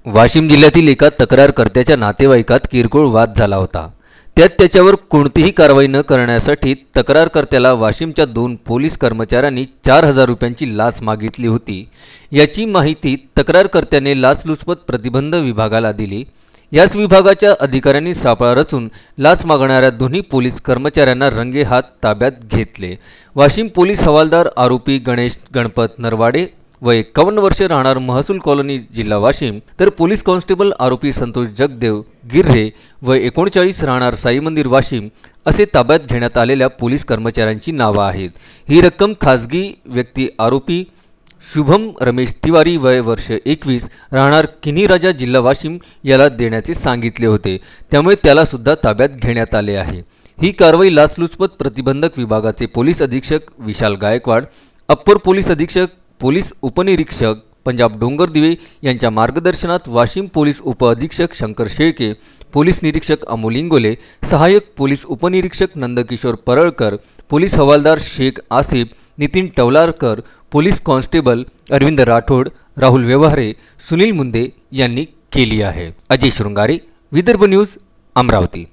वाशिम जिल्ह्यातील एका तक्रारकर्त्याच्या नातेवाईकात किरकोळ वाद झाला होता। त्यात त्याच्यावर कोणतीही कारवाई न करण्यासाठी तक्रारकर्त्याला वाशिमच्या 2 पोलीस कर्मचाऱ्यांनी 4,000 रुपयांची लाच मागितली होती। याची माहिती तक्रारकर्त्याने लाचलुचपत प्रतिबंध विभागाला दिली। याच विभागाच्या अधिकाऱ्यांनी सापळा रचून लाच मागणाऱ्या दोन्ही पोलीस कर्मचाऱ्यांना रंगेहात ताब्यात घेतले। वाशिम पोलीस हवालदार आरोपी गणेश गणपत नरवाडे व 51 वर्षे राहणार महसूल कॉलनी जिल्हा वाशिम, तर पोलीस कॉन्स्टेबल आरोपी संतोष जगदेव गिर्हे व 39 राहणार साई मंदिर वाशिम असे ताब्यात घेण्यात आलेल्या पोलीस कर्मचाऱ्यांची नावे आहेत। ही रक्कम खासगी व्यक्ती आरोपी शुभम रमेश तिवारी वय वर्ष 21 राहणार किनी राजा जिल्हा वाशिम याला देण्याचे सांगितले होते, त्यामुळे त्याला सुद्धा ताब्यात घेण्यात आले आहे। ही कारवाई लाचलुचपत प्रतिबंधक विभागाचे पोलीस अधीक्षक विशाल गायकवाड, अप्पर पोलीस अधीक्षक पोलीस उपनिरीक्षक पंजाब डोंगरदिवे यांच्या मार्गदर्शनात वाशिम पोलीस उपअधीक्षक शंकर शेळके, पोलीस निरीक्षक अमोल इंगोले, सहाय्यक पोलीस उपनिरीक्षक नंदकिशोर परळकर, पोलीस हवालदार शेख आसिफ, नितीन टवलारकर, पोलीस कॉन्स्टेबल अरविंद राठोड, राहुल व्यवहारे, सुनील मुंदे यांनी केली आहे। अजय शृंगारे, विदर्भ न्यूज, अमरावती।